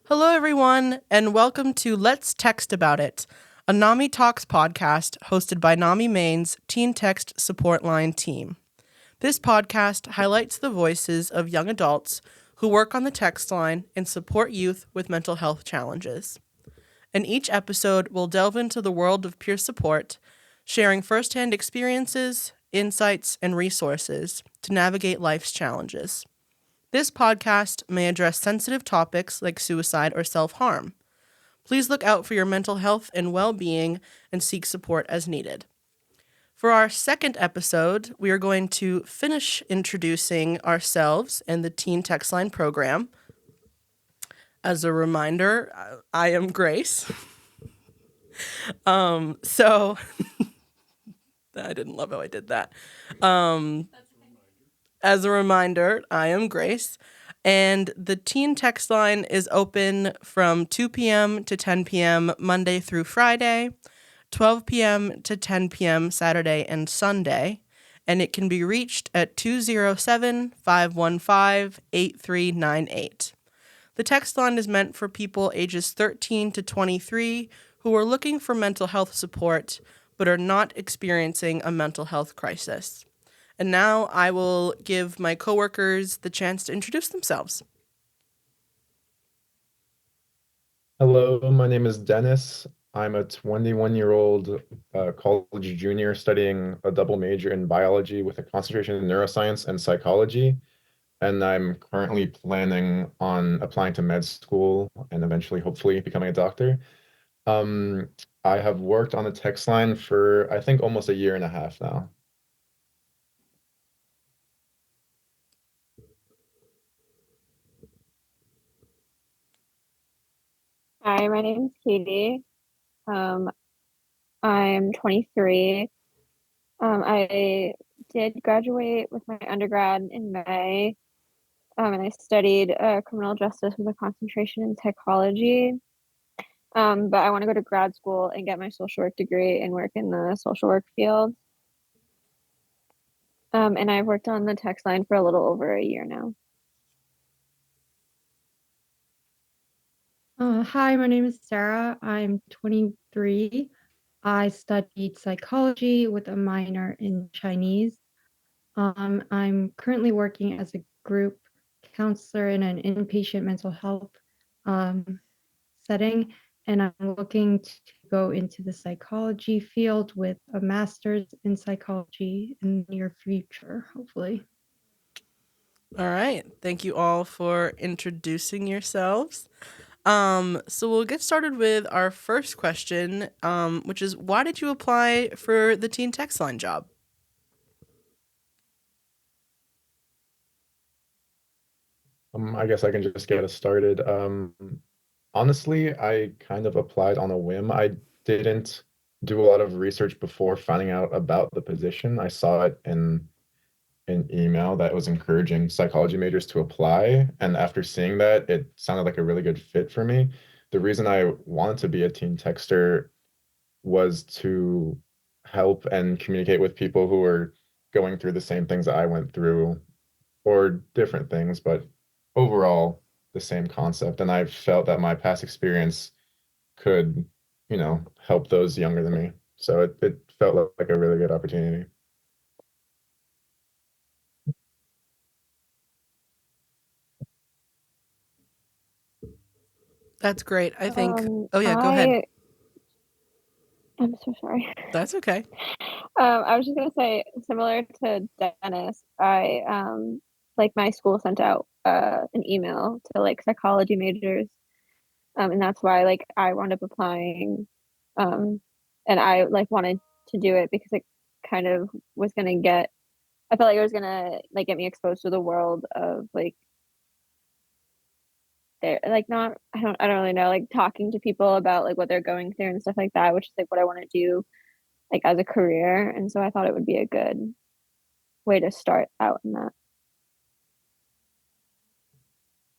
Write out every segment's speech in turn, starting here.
Hello, everyone, and welcome to Let's Text About It, a NAMI Talks podcast hosted by NAMI Maine's Teen Text Support Line team. This podcast highlights the voices of young adults who work on the text line and support youth with mental health challenges. In each episode, we'll delve into the world of peer support, sharing firsthand experiences, insights, and resources to navigate life's challenges. This podcast may address sensitive topics like suicide or self-harm. Please look out for your mental health and well-being and seek support as needed. For our second episode, we are going to finish introducing ourselves and the Teen Text Line program. As a reminder, I am Grace. So I didn't love how I did that. As a reminder, I am Grace, and the Teen Text Line is open from 2 p.m. to 10 p.m. Monday through Friday, 12 p.m. to 10 p.m. Saturday and Sunday, and it can be reached at 207-515-8398. The text line is meant for people ages 13 to 23 who are looking for mental health support but are not experiencing a mental health crisis. And now I will give my coworkers the chance to introduce themselves. Hello, my name is Dennis. I'm a 21-year-old college junior studying a double major in biology with a concentration in neuroscience and psychology. And I'm currently planning on applying to med school and eventually, hopefully, becoming a doctor. Um, I have worked on the text line for, I think, almost a year and a half now. Hi, my name is Katie. Um, I'm 23. I did graduate with my undergrad in May, and I studied criminal justice with a concentration in psychology. But I want to go to grad school and get my social work degree and work in the social work field. And I've worked on the text line for a little over a year now. Hi, my name is Sarah. I'm 23. I studied psychology with a minor in Chinese. I'm currently working as a group counselor in an inpatient mental health setting, and I'm looking to go into the psychology field with a master's in psychology in the near future, hopefully. All right. Thank you all for introducing yourselves. So we'll get started with our first question, which is why did you apply for the Teen Text Line job? I guess I can just get us started. Honestly, I kind of applied on a whim. I didn't do a lot of research before finding out about the position. I saw it in an email that was encouraging psychology majors to apply. And after seeing that, it sounded like a really good fit for me. The reason I wanted to be a teen texter was to help and communicate with people who were going through the same things that I went through or different things, but overall the same concept. And I felt that my past experience could, help those younger than me. So it felt like a really good opportunity. That's great. I think. Um, Oh, yeah, go ahead. I I'm so sorry. That's okay. I was just gonna say, similar to Dennis, I like my school sent out an email to like psychology majors, and that's why like I wound up applying, um, and I like wanted to do it because it kind of was gonna get. I felt like it was gonna like get me exposed to the world of like they're like not I don't really know, like talking to people about like what they're going through and stuff like that, which is like what I want to do like as a career. And so I thought it would be a good way to start out in that.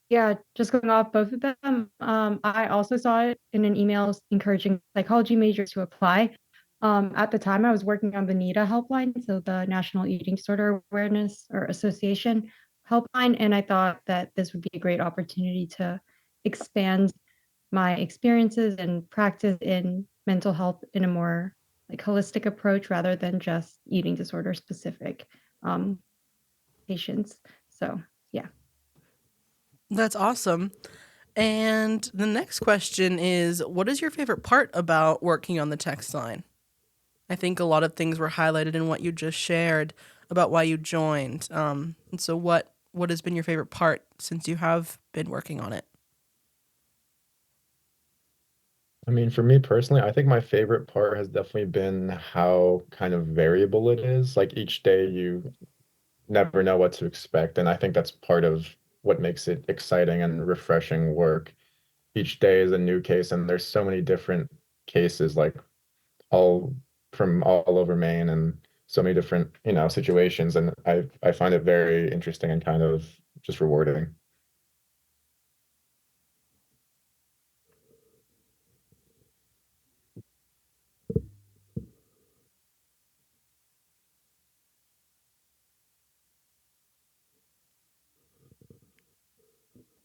Yeah, just going off both of them. I also saw it in an email encouraging psychology majors to apply. At the time, I was working on the NEDA helpline, so the National Eating Disorder Awareness or Association helpline, and I thought that this would be a great opportunity to expand my experiences and practice in mental health in a more like holistic approach rather than just eating disorder specific patients. So yeah. That's awesome. And the next question is, what is your favorite part about working on the text line? I think a lot of things were highlighted in what you just shared about why you joined. And so what has been your favorite part since you have been working on it? I mean, for me personally, I think my favorite part has definitely been how kind of variable it is. Like each day you never know what to expect. And I think that's part of what makes it exciting and refreshing work. Each day is a new case, and there's so many different cases, like all from all over Maine and so many different, situations. And I find it very interesting and kind of just rewarding.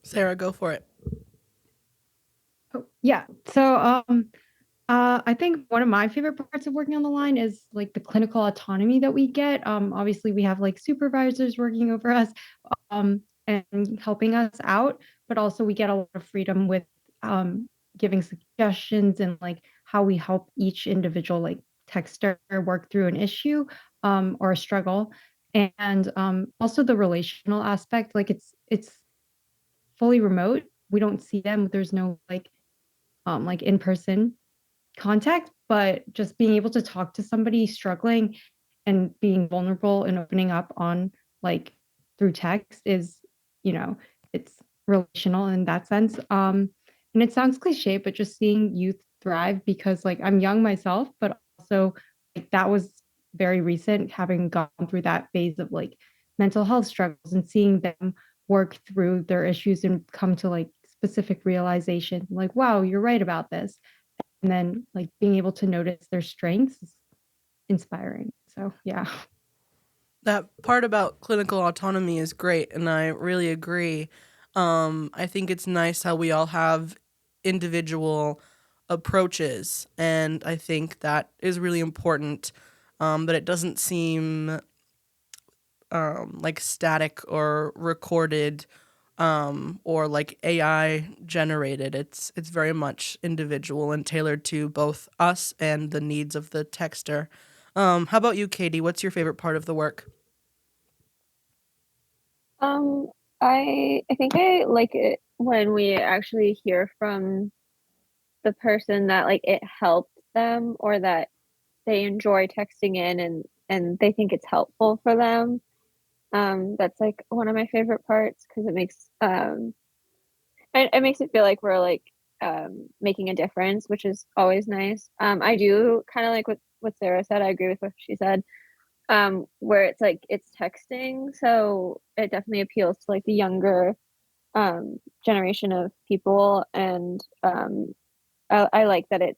Sarah, go for it. Oh, yeah. So I think one of my favorite parts of working on the line is like the clinical autonomy that we get. Obviously we have like supervisors working over us, and helping us out, but also we get a lot of freedom with giving suggestions and like how we help each individual like texter work through an issue or a struggle. And also the relational aspect, like it's fully remote. We don't see them. There's no like in person contact, but just being able to talk to somebody struggling and being vulnerable and opening up on like through text is, you know, it's relational in that sense. And it sounds cliche, but just seeing youth thrive because like I'm young myself, but also like that was very recent, having gone through that phase of like mental health struggles and seeing them work through their issues and come to like specific realization like wow you're right about this, and then like being able to notice their strengths is inspiring. So yeah. That part about clinical autonomy is great, and I really agree. I think it's nice how we all have individual approaches, and I think that is really important. That it doesn't seem like static or recorded, or like AI generated. It's very much individual and tailored to both us and the needs of the texter. How about you, Katie? What's your favorite part of the work? Um, I think I like it when we actually hear from the person that like it helped them or that they enjoy texting in and they think it's helpful for them. That's like one of my favorite parts because it makes it feel like we're like making a difference, which is always nice. I do kind of like what Sarah said. I agree with what she said. Where it's like it's texting, so it definitely appeals to like the younger generation of people, and I like that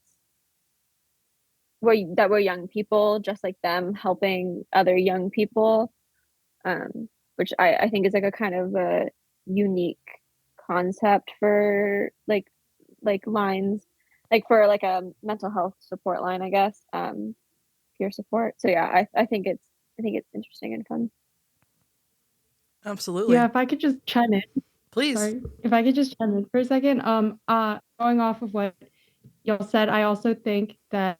we're young people just like them helping other young people, which I think is like a kind of a unique concept for like lines, like for like a mental health support line, I guess, peer support. So yeah, I think it's interesting and fun. Yeah, Absolutely. if I could just chime in, Please. sorry, if I could just chime in for a second. Going off of what y'all said, I also think that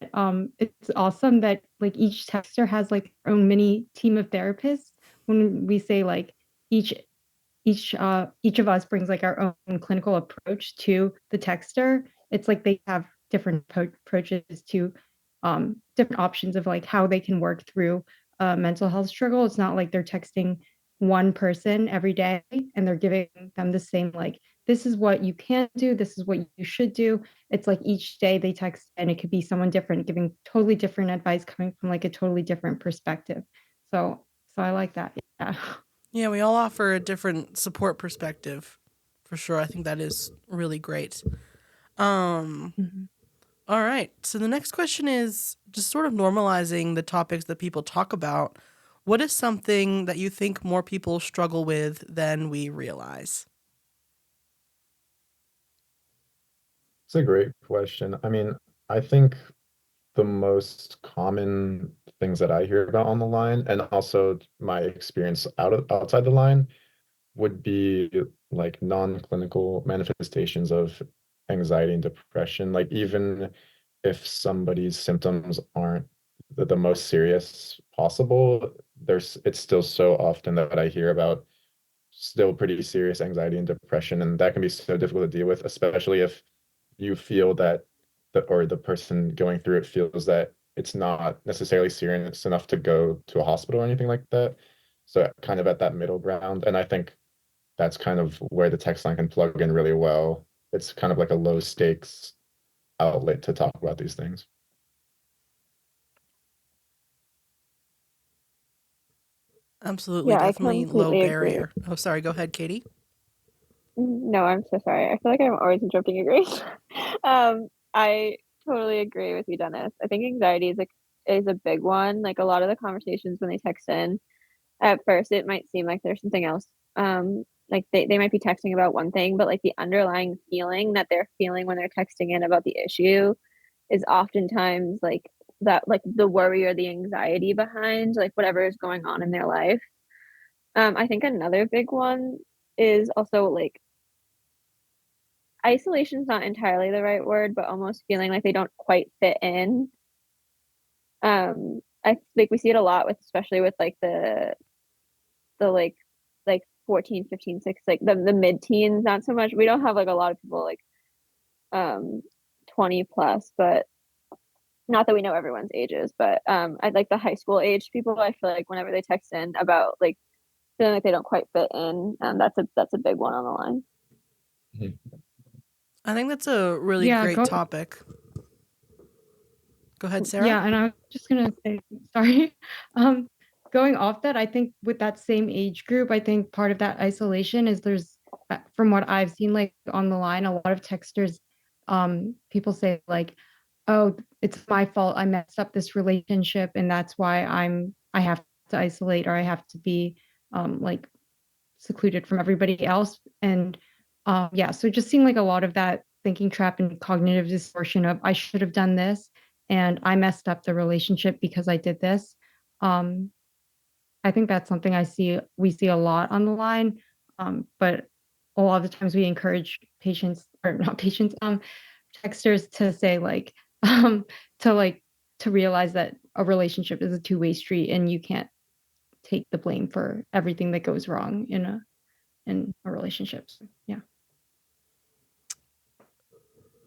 it's awesome that like each texter has like their own mini team of therapists. When we say like each each of us brings like our own clinical approach to the texter, it's like they have different approaches to different options of like how they can work through a mental health struggle. It's not like they're texting one person every day and they're giving them the same like this is what you can do, this is what you should do. It's like each day they text and it could be someone different giving totally different advice coming from like a totally different perspective. So I like that. Yeah. Yeah, we all offer a different support perspective, for sure. I think that is really great. Um, Mhm. all right. So the next question is just sort of normalizing the topics that people talk about. What is something that you think more people struggle with than we realize? It's a great question. I mean, I think the most common things that I hear about on the line, and also my experience outside the line, would be like non-clinical manifestations of anxiety and depression. Like even if somebody's symptoms aren't the most serious possible, it's still so often that I hear about still pretty serious anxiety and depression, and that can be so difficult to deal with, especially if you feel that the person going through it feels that it's not necessarily serious enough to go to a hospital or anything like that. So kind of at that middle ground. And I think that's kind of where the text line can plug in really well. It's kind of like a low stakes outlet to talk about these things. Absolutely, Yeah, I definitely low completely agree. barrier. Oh, sorry, go ahead, Katie. No, I'm so sorry. I feel like I'm always interrupting your grace. I totally agree with you, Dennis. I think anxiety is a big one. Like a lot of the conversations when they text in, at first it might seem like there's something else. Like they might be texting about one thing, but like the underlying feeling that they're feeling when they're texting in about the issue is oftentimes like that, like the worry or the anxiety behind like whatever is going on in their life. I think another big one is also like isolation is not entirely the right word, but almost feeling like they don't quite fit in. I think we see it a lot with, especially with like the like 14, 15, 6, like the mid-teens, not so much. We don't have like a lot of people like um 20 plus, but not that we know everyone's ages, but I'd like the high school age people. I feel like whenever they text in about like feeling like they don't quite fit in, that's a big one on the line. Mhm. I think that's a really Yeah, great topic. Go ahead, Sarah. Yeah, and I was just gonna say, sorry. Um, Going off that, I think with that same age group, I think part of that isolation is from what I've seen, like on the line, a lot of texters, people say like, "Oh, it's my fault. I messed up this relationship, and that's why I have to isolate or I have to be, like secluded from everybody else." And yeah, so just seeing like a lot of that thinking trap and cognitive distortion of I should have done this and I messed up the relationship because I did this. um I think that's something we see a lot on the line. But a lot of the times we encourage patients, or not patients, texters to say like um to like to realize that a relationship is a two-way street and you can't take the blame for everything that goes wrong in a relationship. So, yeah.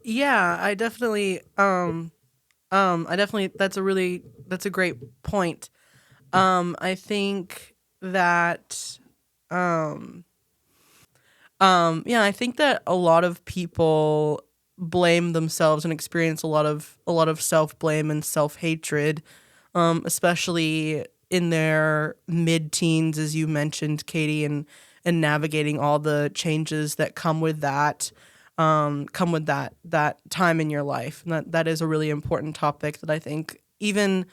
Yeah, I definitely that's a great point. I think that um yeah, I think that a lot of people blame themselves and experience a lot of self-blame and self-hatred, especially in their mid-teens, as you mentioned, Katie, and navigating all the changes that come with that time in your life. And that is a really important topic that I think even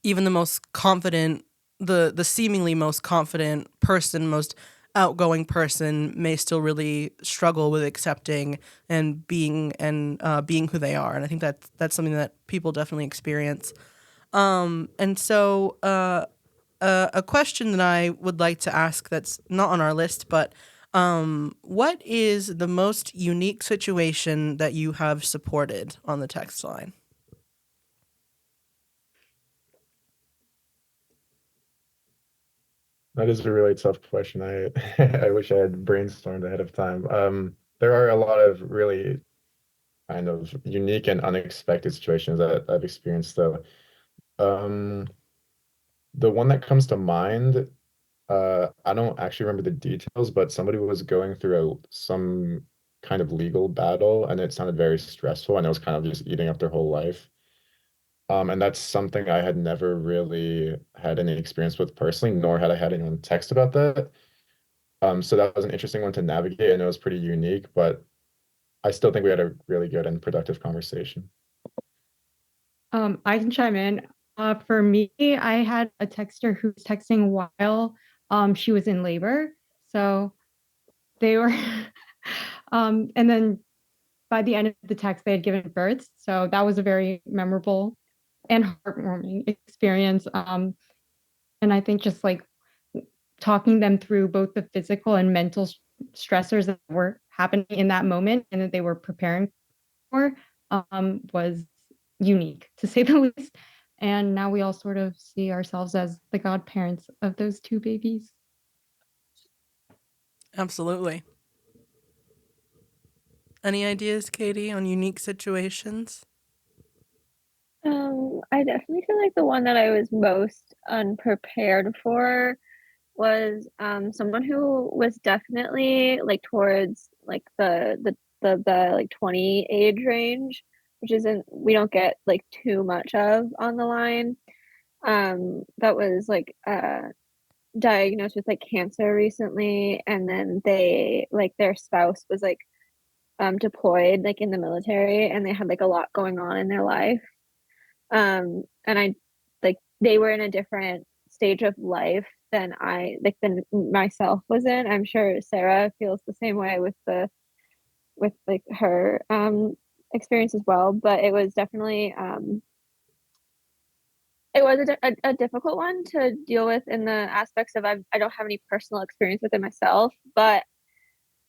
the most confident, the seemingly most confident person, most outgoing person may still really struggle with accepting and being who they are. And I think that's something that people definitely experience. And so a question that I would like to ask that's not on our list, but what is the most unique situation that you have supported on the text line? That is a really tough question. I I wish I had brainstormed ahead of time. There are a lot of really kind of unique and unexpected situations that I've experienced though. Um, the one that comes to mind, I don't actually remember the details, but somebody was going through some kind of legal battle and it sounded very stressful and it was kind of just eating up their whole life. And that's something I had never really had any experience with personally, nor had I had anyone text about that. So that was an interesting one to navigate and it was pretty unique, but I still think we had a really good and productive conversation. I can chime in. For me, I had a texter who was texting while she was in labor. So they were and then by the end of the text, they had given birth. So that was a very memorable and heartwarming experience. And I think just like talking them through both the physical and mental stressors that were happening in that moment and that they were preparing for was unique, to say the least. And now we all sort of see ourselves as the godparents of those two babies. Absolutely. Any ideas, Katie, on unique situations? I definitely feel like the one that I was most unprepared for was someone who was definitely like towards like the like 20 age range, which isn't we don't get like too much of on the line. That was like diagnosed with like cancer recently, and then they like their spouse was like deployed like in the military, and they had like a lot going on in their life. And I like they were in a different stage of life than I like than myself was in. I'm sure Sarah feels the same way with like her experience as well, but it was definitely it was a difficult one to deal with in the aspects of I don't have any personal experience with it myself, but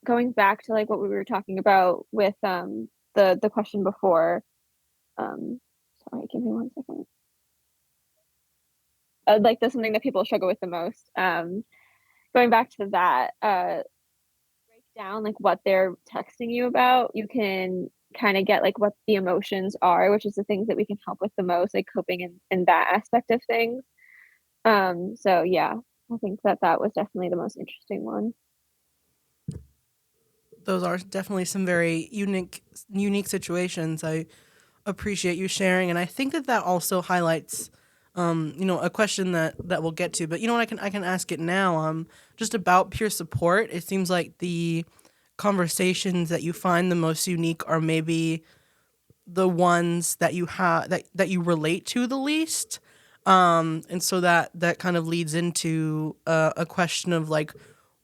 going back to like what we were talking about with the question before, um sorry, give me one second. Like that's something that people struggle with the most. Going back to that, break down like what they're texting you about. You can kind of get like what the emotions are, which is the things that we can help with the most, like coping in that aspect of things. So yeah, I think that that was definitely the most interesting one. Those are definitely some very unique situations. I appreciate you sharing, and I think that that also highlights, a question that we'll get to. But you know what, I can ask it now. Just about peer support. It seems like the conversations that you find the most unique are maybe the ones that you have that you relate to the least. And so that kind of leads into a question of like,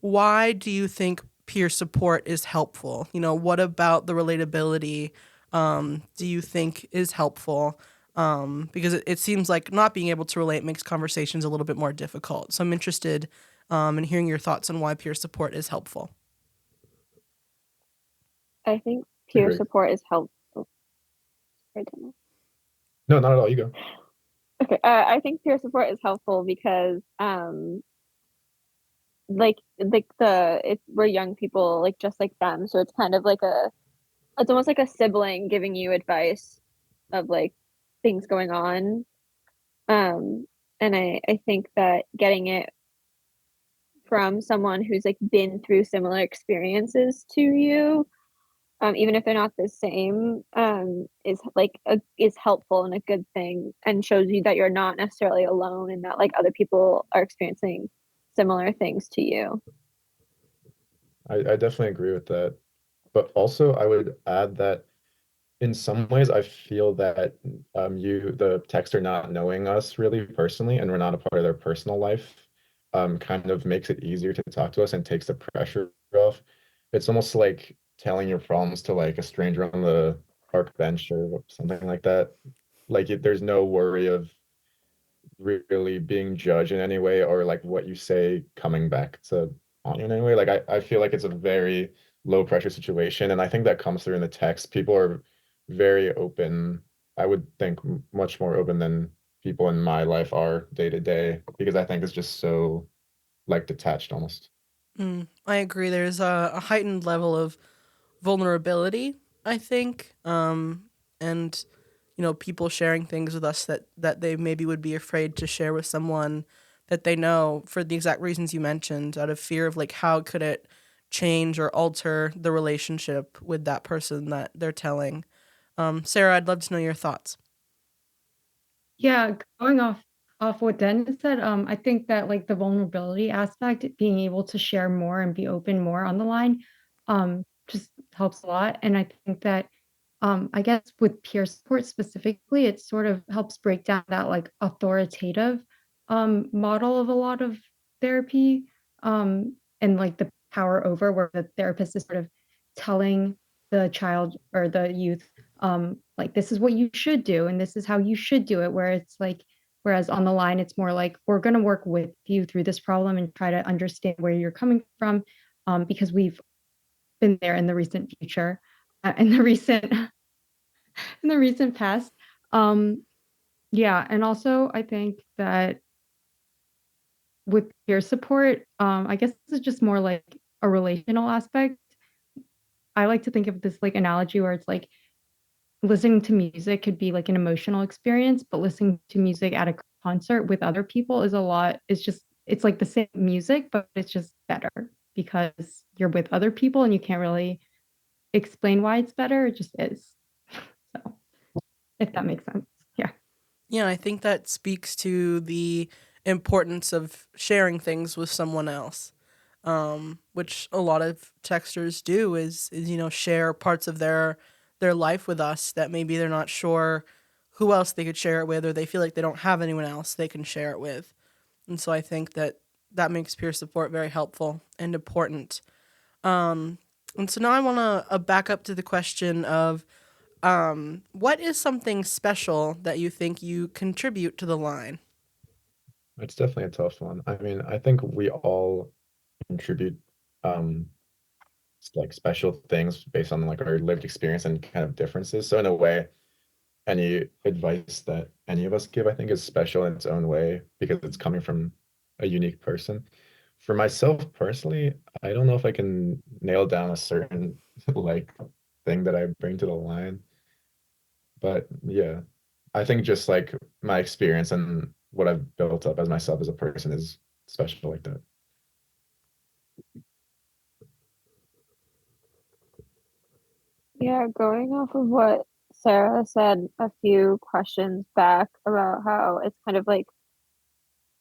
why do you think peer support is helpful? What about the relatability do you think is helpful? Because it seems like not being able to relate makes conversations a little bit more difficult. So I'm interested in hearing your thoughts on why peer support is helpful. I think peer Agree. support is helpful. Right, No, not at all. You go. okay, I think peer support is helpful because like the it's we're young people like just like them, so it's kind of like a it's almost like a sibling giving you advice of like things going on. Um, and I think that getting it from someone who's like been through similar experiences to you, even if they're not the same, is helpful and a good thing, and shows you that you're not necessarily alone and that like other people are experiencing similar things to you. I definitely agree with that. But also, I would add that in some ways, I feel that the texter not knowing us really personally, and we're not a part of their personal life, kind of makes it easier to talk to us and takes the pressure off. It's almost like telling your problems to like a stranger on the park bench or something like that. Like there's no worry of really being judged in any way or like what you say coming back to haunt you in any way. Like I feel like it's a very low pressure situation. And I think that comes through in the text. People are very open. I would think much more open than people in my life are day to day because I think it's just so like detached almost. I agree. There's a heightened level of vulnerability, I think, and people sharing things with us that they maybe would be afraid to share with someone that they know for the exact reasons you mentioned, out of fear of like how could it change or alter the relationship with that person that they're telling. Sarah, I'd love to know your thoughts. Yeah, going off what Dennis said, I think that like the vulnerability aspect, being able to share more and be open more on the line, just helps a lot. And I think that, I guess with peer support specifically, it sort of helps break down that like authoritative, model of a lot of therapy, and like the power over where the therapist is sort of telling the child or the youth, like, this is what you should do and this is how you should do it, whereas on the line it's more like, we're going to work with you through this problem and try to understand where you're coming from, because we've been there in the recent future, in the recent past. Yeah, and also I think that with peer support, I guess this is just more like a relational aspect. I like to think of this like analogy where it's like listening to music could be like an emotional experience, but listening to music at a concert with other people it's like the same music, but it's just better because you're with other people and you can't really explain why it's better. It just is. So, if that makes sense. Yeah. Yeah, I think that speaks to the importance of sharing things with someone else, which a lot of texters do is share parts of their life with us that maybe they're not sure who else they could share it with, or they feel like they don't have anyone else they can share it with. And so I think that that makes peer support very helpful and important. Um, and so now I want to back up to the question of what is something special that you think you contribute to the line? It's definitely a tough one. I mean, I think we all contribute um like special things based on like our lived experience and kind of differences. So in a way, any advice that any of us give, I think, is special in its own way because it's coming from a unique person. For myself personally, I don't know if I can nail down a certain like thing that I bring to the line, but yeah, I think just like my experience and what I've built up as myself as a person is special like that. Yeah, going off of what Sarah said a few questions back about how it's kind of like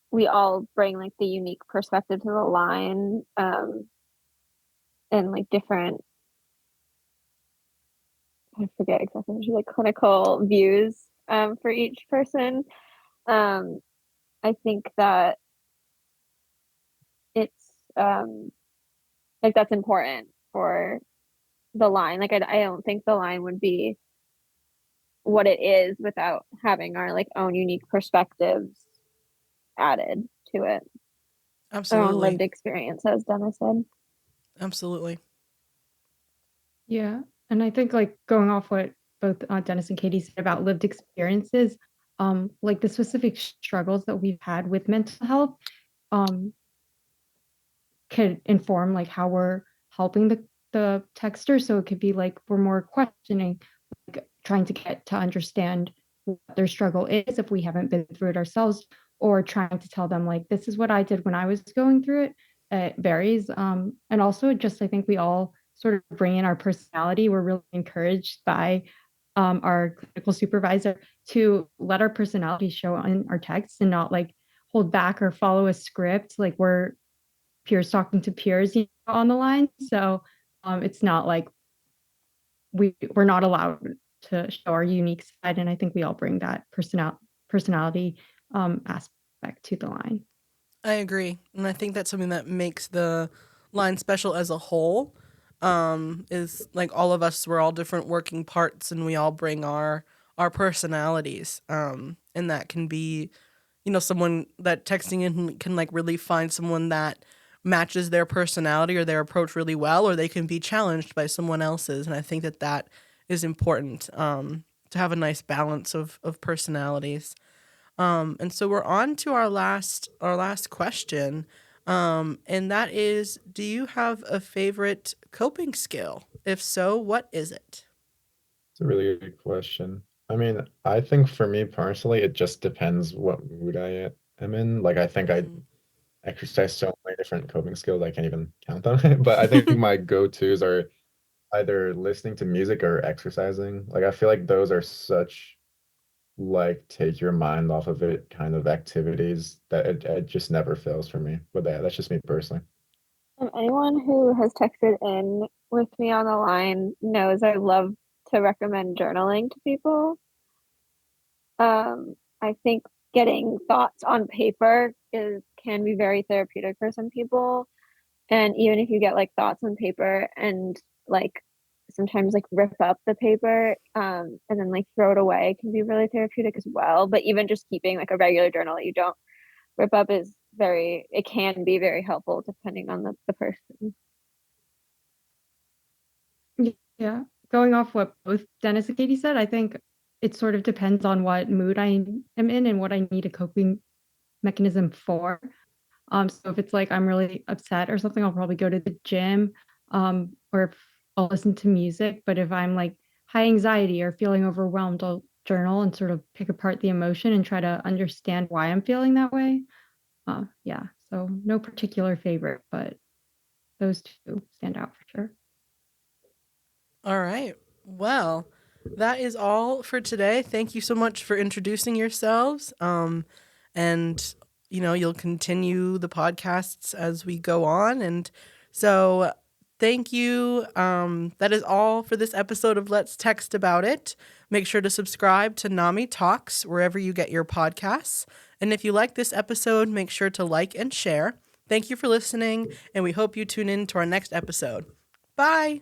we all bring like the unique perspective to the line, and like different, I forget exactly what she like clinical views for each person. Um, I think that it's like that's important for the line. Like I don't think the line would be what it is without having our like own unique perspectives added to it. Our own Absolutely. lived experience, as Dennis said. Absolutely. Yeah. And I think like going off what both Dennis and Katie said about lived experiences, like the specific struggles that we've had with mental health, um, could inform like how we're helping the texter. So it could be like we're more questioning, like trying to get to understand what their struggle is if we haven't been through it ourselves, or trying to tell them like this is what I did when I was going through it. It varies. And also just I think we all sort of bring in our personality. We're really encouraged by our clinical supervisor to let our personality show in our texts and not like hold back or follow a script. Like we're peers talking to peers, on the line. So it's not like we're not allowed to show our unique side, and I think we all bring that personality aspect to the line. I agree. And I think that's something that makes the line special as a whole. Is like all of us, we're all different working parts and we all bring our personalities. And that can be, someone that texting in can like really find someone that matches their personality or their approach really well, or they can be challenged by someone else's. And I think that that is important, to have a nice balance of personalities. And so we're on to our last question, and that is, do you have a favorite coping skill? If so, what is it? It's a really good question. I mean, I think for me personally, it just depends what mood I am in. Like, I think I Mm. exercise so many different coping skills, I can't even count them. But I think my go-tos are either listening to music or exercising. Like, I feel like those are such like take your mind off of it kind of activities that it just never fails for me. But that's just me personally. Anyone who has texted in with me on the line knows I love to recommend journaling to people. I think getting thoughts on paper is can be very therapeutic for some people. And even if you get like thoughts on paper and like sometimes like rip up the paper and then like throw it away can be really therapeutic as well. But even just keeping like a regular journal that you don't rip up it can be very helpful depending on the person. Yeah. Going off what both Dennis and Katie said, I think it sort of depends on what mood I am in and what I need a coping mechanism for. So if it's like I'm really upset or something, I'll probably go to the gym, or if I'll listen to music. But if I'm like high anxiety or feeling overwhelmed, I'll journal and sort of pick apart the emotion and try to understand why I'm feeling that way. Yeah. So no particular favorite, but those two stand out for sure. All right. Well, that is all for today. Thank you so much for introducing yourselves. And you'll continue the podcasts as we go on. And so thank you. That is all for this episode of Let's Text About It. Make sure to subscribe to NAMI Talks wherever you get your podcasts. And if you like this episode, make sure to like and share. Thank you for listening, and we hope you tune in to our next episode. Bye.